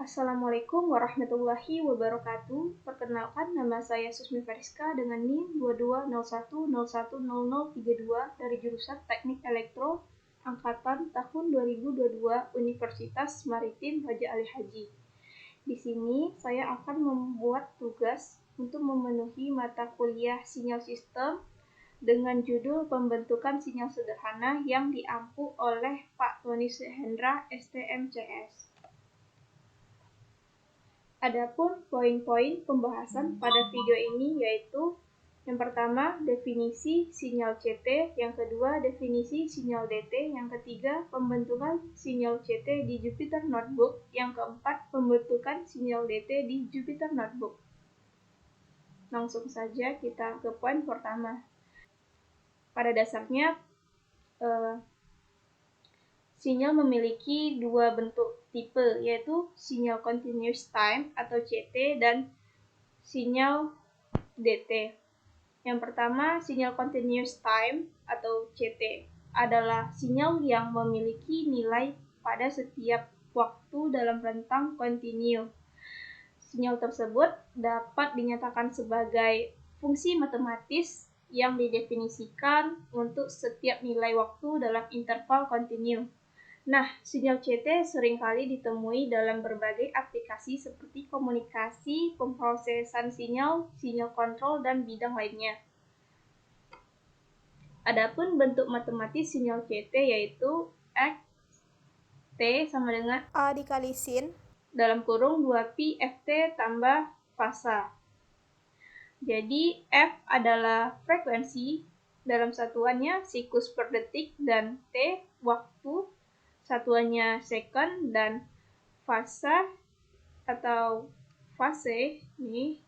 Assalamualaikum warahmatullahi wabarakatuh. Perkenalkan, nama saya Susmi Fariska dengan NIM 2201010032 dari jurusan Teknik Elektro angkatan tahun 2022 Universitas Maritim Raja Ali Haji. Di sini saya akan membuat tugas untuk memenuhi mata kuliah sinyal sistem dengan judul pembentukan sinyal sederhana yang diampu oleh Pak Tony Sehendra, STMCS. Adapun poin-poin pembahasan pada video ini yaitu yang pertama, definisi sinyal CT, yang kedua, definisi sinyal DT, yang ketiga, pembentukan sinyal CT di Jupyter Notebook, yang keempat, pembentukan sinyal DT di Jupyter Notebook. Langsung saja kita ke poin pertama. Pada dasarnya, sinyal memiliki dua bentuk tipe, yaitu sinyal continuous time atau CT dan sinyal DT. Yang pertama, sinyal continuous time atau CT adalah sinyal yang memiliki nilai pada setiap waktu dalam rentang kontinu. Sinyal tersebut dapat dinyatakan sebagai fungsi matematis yang didefinisikan untuk setiap nilai waktu dalam interval kontinu. Nah, sinyal CT seringkali ditemui dalam berbagai aplikasi seperti komunikasi, pemrosesan sinyal, sinyal kontrol, dan bidang lainnya. Adapun bentuk matematis sinyal CT yaitu X T sama dengan A dikali sin dalam kurung 2pi Ft tambah fasa. Jadi, F adalah frekuensi dalam satuannya siklus per detik dan T waktu satuannya second dan fasa atau fase ini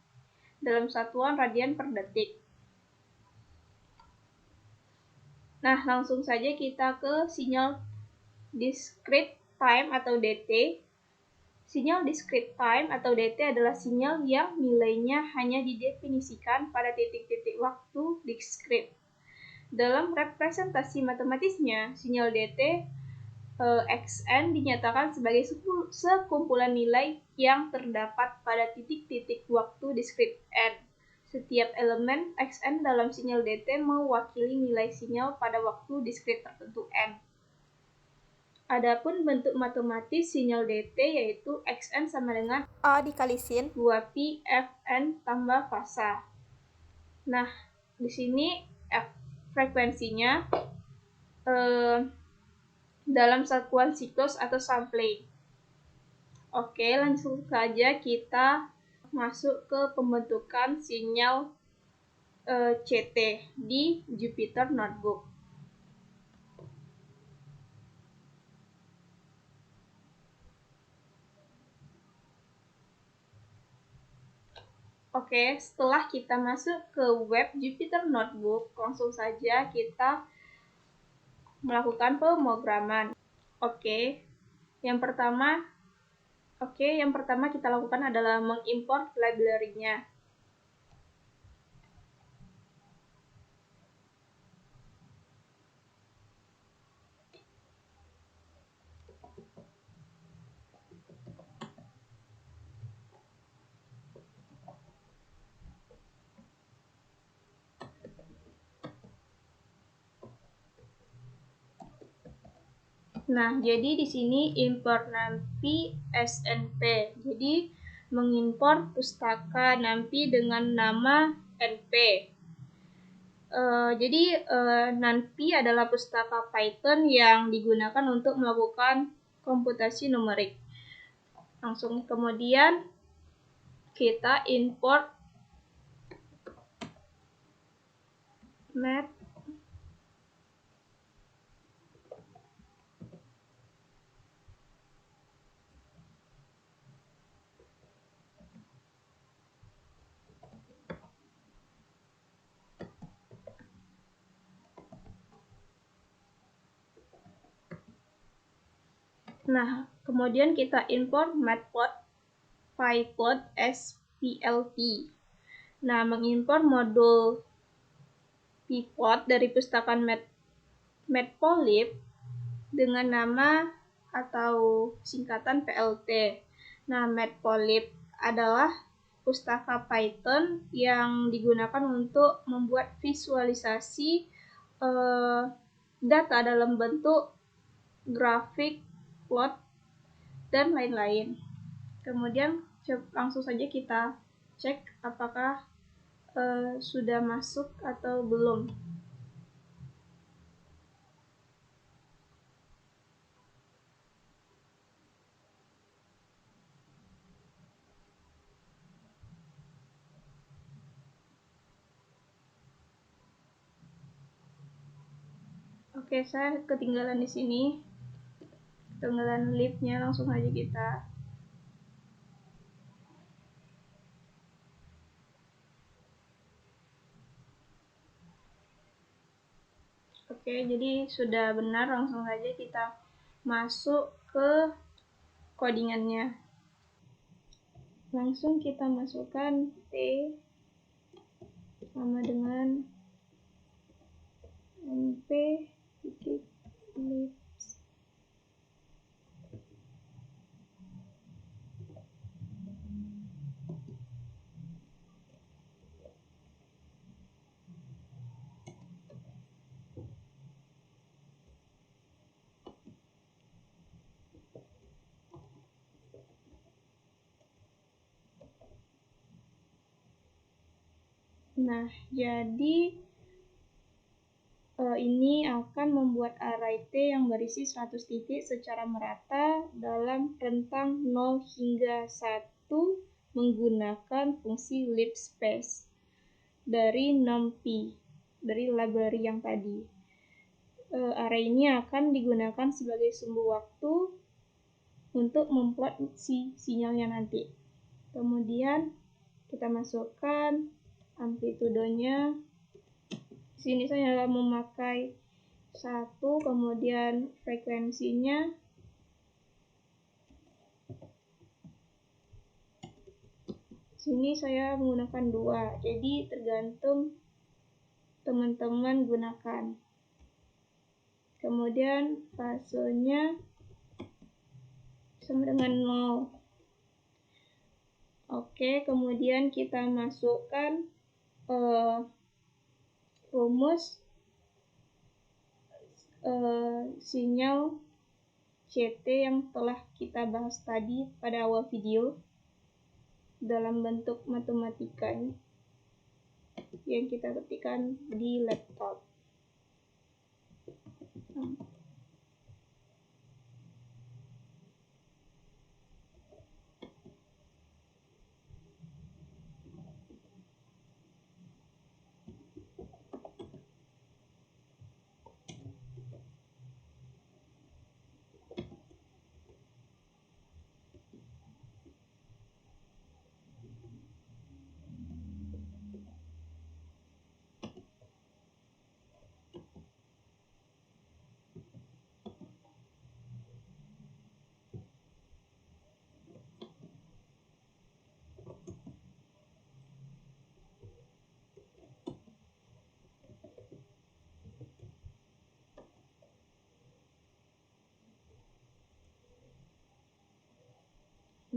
dalam satuan radian per detik. Nah, langsung saja kita ke sinyal discrete time atau DT. Sinyal discrete time atau DT adalah sinyal yang nilainya hanya didefinisikan pada titik-titik waktu discrete. Dalam representasi matematisnya, sinyal DT Xn dinyatakan sebagai sekumpulan nilai yang terdapat pada titik-titik waktu discrete n. Setiap elemen Xn dalam sinyal DT mewakili nilai sinyal pada waktu discrete tertentu n. Adapun bentuk matematis sinyal DT yaitu Xn sama dengan A dikali sin 2pi Fn tambah fasa. Nah, di sini frekuensinya dalam satuan siklus atau sampling. Oke, langsung saja kita masuk ke pembentukan sinyal CT di Jupyter Notebook. Oke, setelah kita masuk ke web Jupyter Notebook, langsung saja kita melakukan pemrograman. Yang pertama kita lakukan adalah mengimport library-nya. Nah, jadi di sini import NumPy SNP. Jadi mengimport pustaka NumPy dengan nama NP. NumPy adalah pustaka Python yang digunakan untuk melakukan komputasi numerik. Langsung kemudian kita import mat. Nah, kemudian kita import matplotlib splp. Nah, mengimport modul pplot dari pustaka matplotlib dengan nama atau singkatan plt. Nah, Matplotlib adalah pustaka Python yang digunakan untuk membuat visualisasi data dalam bentuk grafik, plot, dan lain-lain. Kemudian langsung saja kita cek apakah sudah masuk atau belum. Oke, saya ketinggalan di sini. Ketinggalan lib-nya, langsung aja kita. Oke, jadi sudah benar, langsung saja kita masuk ke codingannya. Langsung kita masukkan T sama dengan np-lib. Nah, jadi ini akan membuat array T yang berisi 100 titik secara merata dalam rentang 0 hingga 1 menggunakan fungsi libspace dari numpy, dari library yang tadi. Array ini akan digunakan sebagai sumbu waktu untuk memplot sinyalnya nanti. Kemudian kita masukkan amplitudonya. Di sini saya memakai 1, kemudian frekuensinya sini saya menggunakan 2. Jadi tergantung teman-teman gunakan. Kemudian fasenya sama dengan 0. Oke, kemudian kita masukkan rumus sinyal CT yang telah kita bahas tadi pada awal video dalam bentuk matematika yang kita ketikkan di laptop.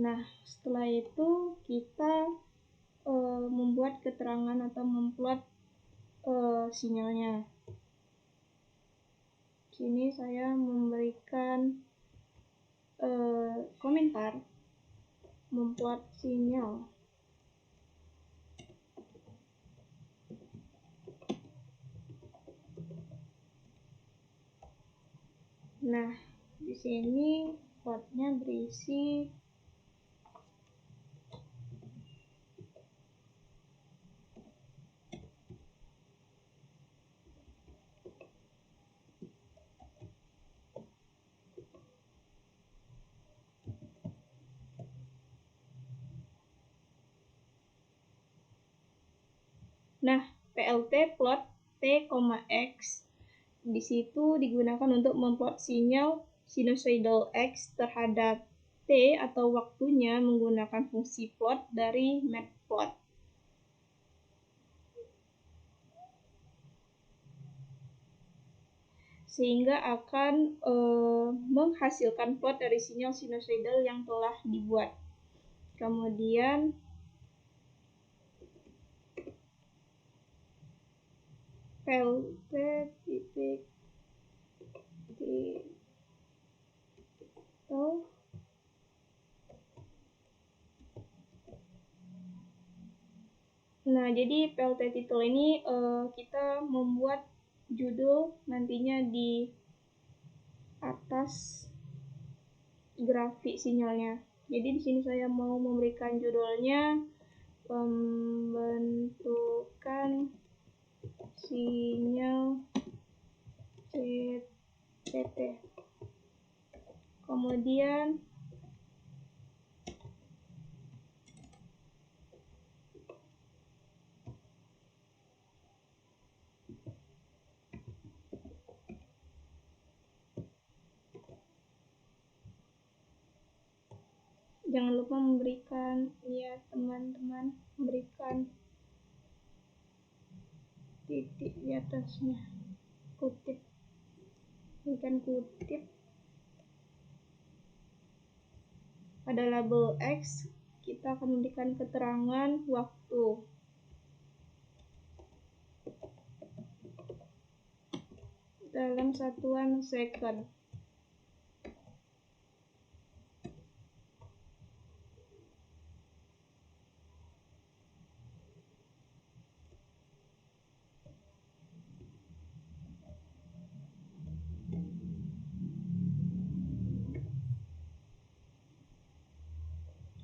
Nah, setelah itu kita membuat keterangan atau memplot sinyalnya. Sini saya memberikan komentar memplot sinyal. Nah, di sini plotnya berisi PLT plot T,X di situ digunakan untuk memplot sinyal sinusoidal X terhadap T atau waktunya menggunakan fungsi plot dari matplot. Sehingga akan menghasilkan plot dari sinyal sinusoidal yang telah dibuat. Kemudian plt titik titel. Nah, jadi plt title ini kita membuat judul nantinya di atas grafik sinyalnya. Jadi di sini saya mau memberikan judulnya pembentukan sinyal CTT. Kemudian jangan lupa memberikan ya teman-teman, memberikan titik di atasnya, kutip, berikan kutip pada label X. Kita akan memberikan keterangan waktu dalam satuan second.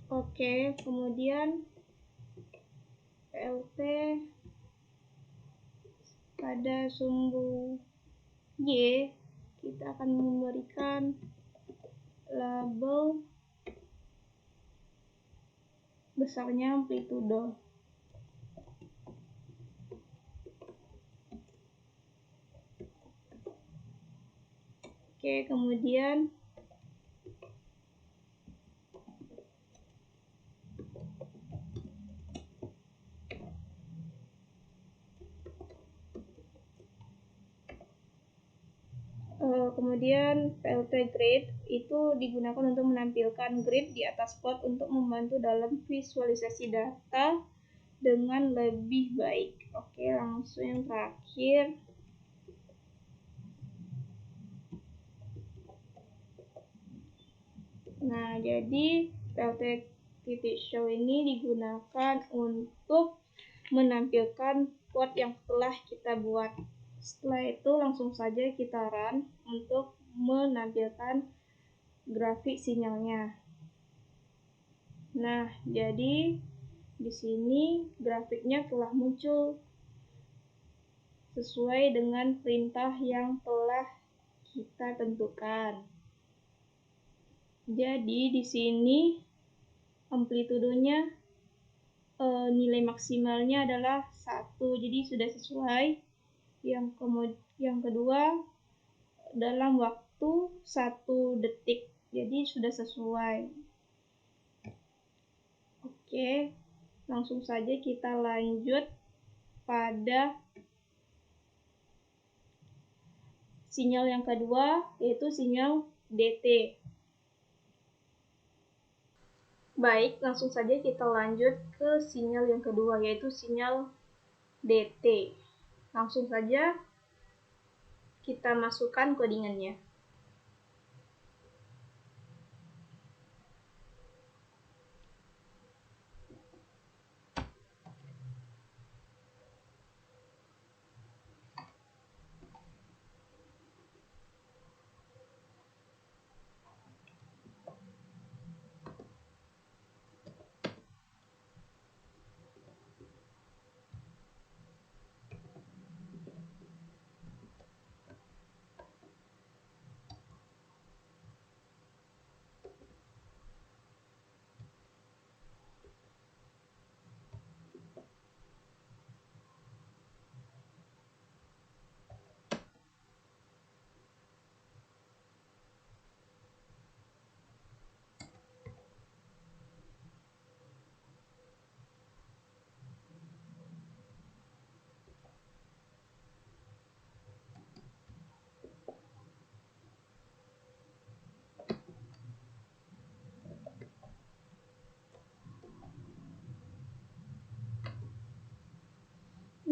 Oke, kemudian plt pada sumbu Y kita akan memberikan label besarnya amplitudo. Oke, kemudian plt grid itu digunakan untuk menampilkan grid di atas plot untuk membantu dalam visualisasi data dengan lebih baik. Oke, langsung yang terakhir. Nah, jadi plt titik show ini digunakan untuk menampilkan plot yang telah kita buat. Setelah itu langsung saja kita run untuk menampilkan grafik sinyalnya. Nah, jadi di sini grafiknya telah muncul sesuai dengan perintah yang telah kita tentukan. Jadi di sini amplitudonya nilai maksimalnya adalah 1, jadi sudah sesuai. Yang kedua dalam waktu 1 detik, jadi sudah sesuai. Oke, langsung saja kita lanjut pada sinyal yang kedua, yaitu sinyal DT. Baik, langsung saja kita lanjut ke sinyal yang kedua, yaitu sinyal DT. Langsung saja kita masukkan codingannya.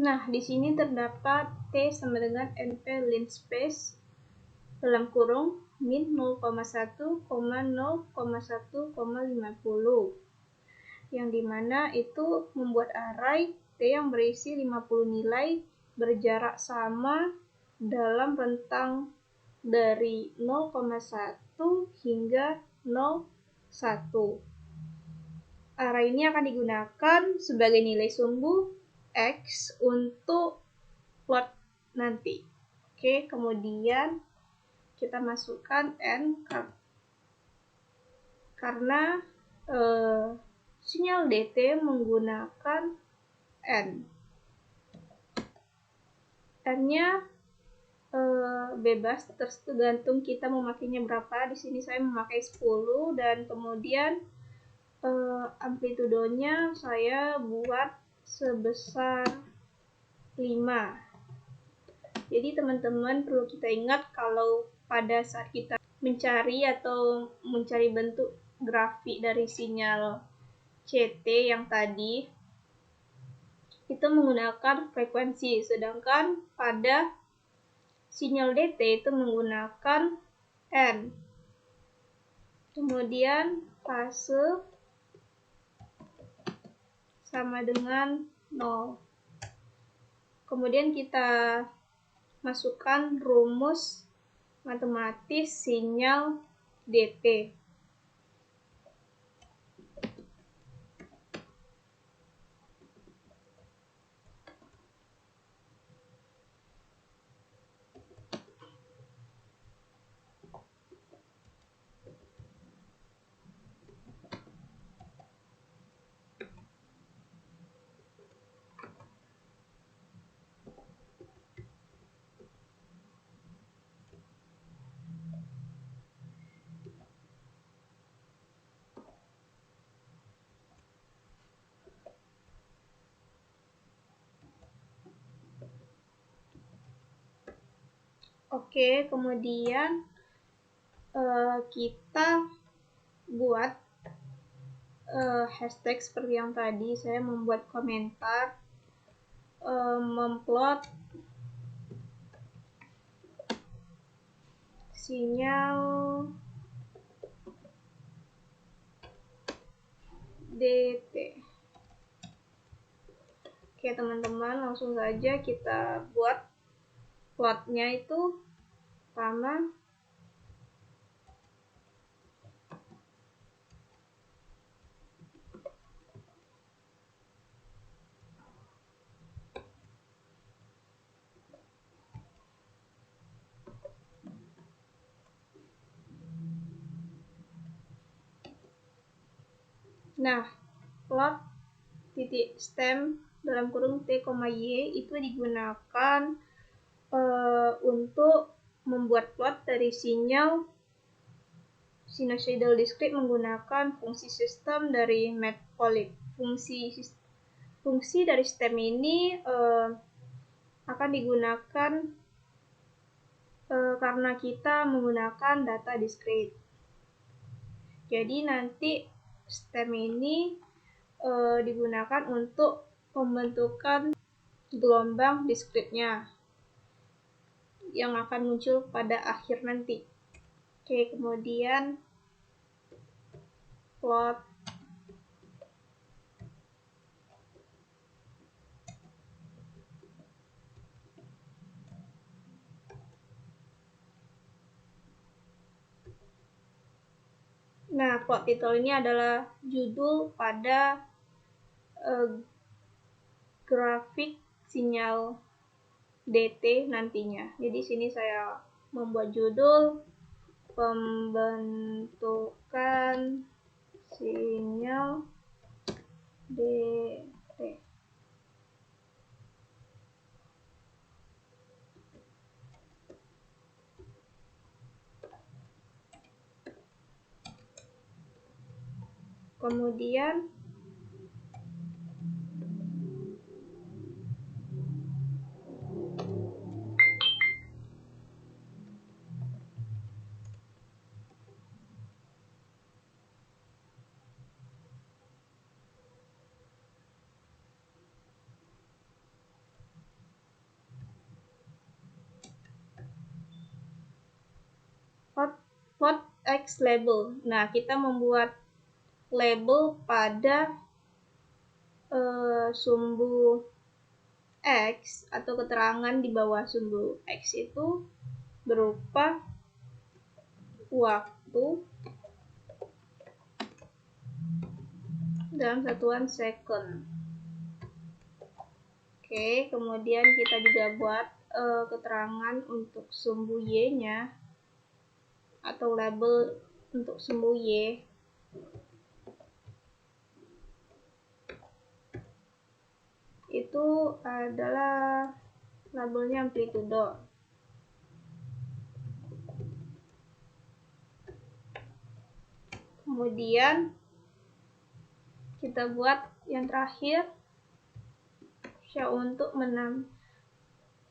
Nah, di sini terdapat T sama dengan NP lint space dalam kurung min 0,1, 0,1,50, yang dimana itu membuat array T yang berisi 50 nilai berjarak sama dalam rentang dari 0,1 hingga 0,1. Array ini akan digunakan sebagai nilai sumbu X untuk plot nanti. Oke, kemudian kita masukkan N karena sinyal DT menggunakan N. N-nya bebas, tergantung kita memakainya berapa. Di sini saya memakai 10 dan kemudian amplitudonya saya buat sebesar 5. Jadi teman-teman perlu kita ingat kalau pada saat kita mencari bentuk grafik dari sinyal CT yang tadi itu menggunakan frekuensi, sedangkan pada sinyal DT itu menggunakan N. Kemudian fase sama dengan 0. Kemudian kita masukkan rumus matematis sinyal DT. Oke, kemudian kita buat hashtag seperti yang tadi. Saya membuat komentar memplot sinyal DT. Oke teman-teman, langsung saja kita buat plotnya itu pertama. Nah, plot titik stem dalam kurung T, Y itu digunakan untuk membuat plot dari sinyal sinusoidal discrete menggunakan fungsi sistem dari matplotlib. Fungsi dari stem ini akan digunakan karena kita menggunakan data discrete. Jadi nanti stem ini digunakan untuk pembentukan gelombang discrete-nya yang akan muncul pada akhir nanti. Oke, kemudian plot Nah, plot title ini adalah judul pada grafik sinyal DT nantinya. Jadi sini saya membuat judul pembentukan sinyal DT. Kemudian hot X label. Nah, kita membuat label pada sumbu X atau keterangan di bawah sumbu X itu berupa waktu dalam satuan second. Oke, kemudian kita juga buat keterangan untuk sumbu Y-nya atau label untuk sumbu Y. Itu adalah labelnya amplitudo. Kemudian kita buat yang terakhir show untuk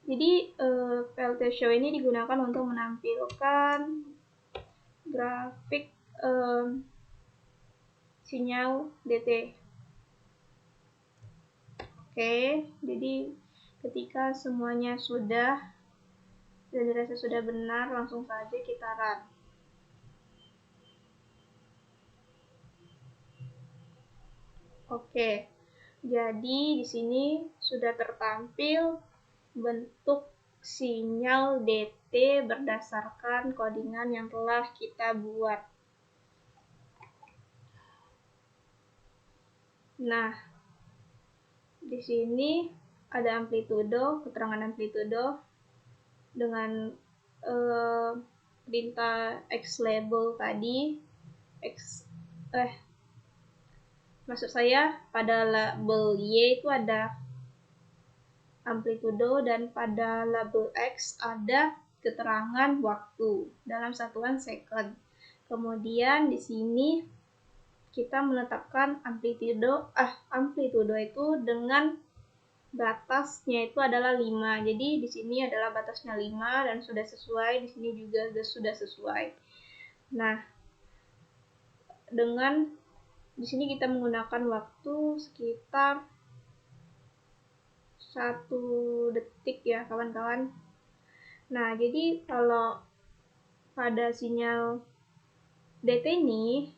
Jadi PLT show ini digunakan untuk menampilkan grafik sinyal DT. Oke, jadi ketika semuanya sudah dan dirasa sudah benar, langsung saja kita run. Oke, jadi di sini sudah tertampil bentuk sinyal DT berdasarkan codingan yang telah kita buat. Nah, di sini ada amplitudo, keterangan amplitudo dengan perintah X label tadi. Maksud saya pada label Y itu ada amplitudo dan pada label X ada keterangan waktu dalam satuan second. Kemudian di sini kita menetapkan amplitudo itu dengan batasnya itu adalah 5. Jadi di sini adalah batasnya 5 dan sudah sesuai, di sini juga sudah sesuai. Nah, di sini kita menggunakan waktu sekitar 1 detik ya, kawan-kawan. Nah, jadi kalau pada sinyal DT ini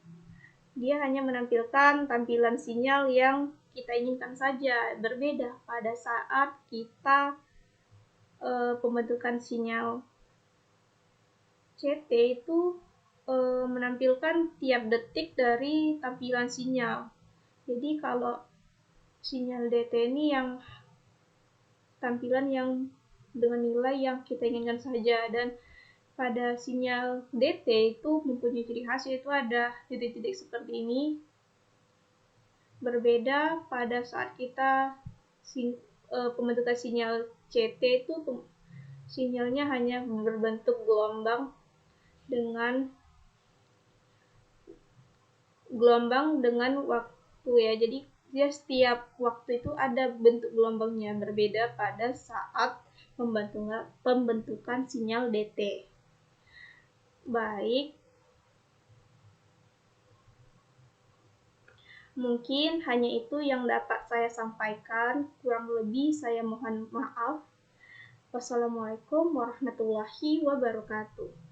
dia hanya menampilkan tampilan sinyal yang kita inginkan saja. Berbeda pada saat kita pembentukan sinyal CT itu menampilkan tiap detik dari tampilan sinyal. Jadi kalau sinyal DT ini yang tampilan yang dengan nilai yang kita inginkan saja, dan pada sinyal DT itu mempunyai ciri khas yaitu ada titik-titik seperti ini. Berbeda pada saat kita pembentukan sinyal CT itu sinyalnya hanya berbentuk gelombang dengan waktu ya. Jadi dia setiap waktu itu ada bentuk gelombangnya, berbeda pada saat pembentukan sinyal DT. Baik, mungkin hanya itu yang dapat saya sampaikan. Kurang lebih saya mohon maaf. Wassalamualaikum warahmatullahi wabarakatuh.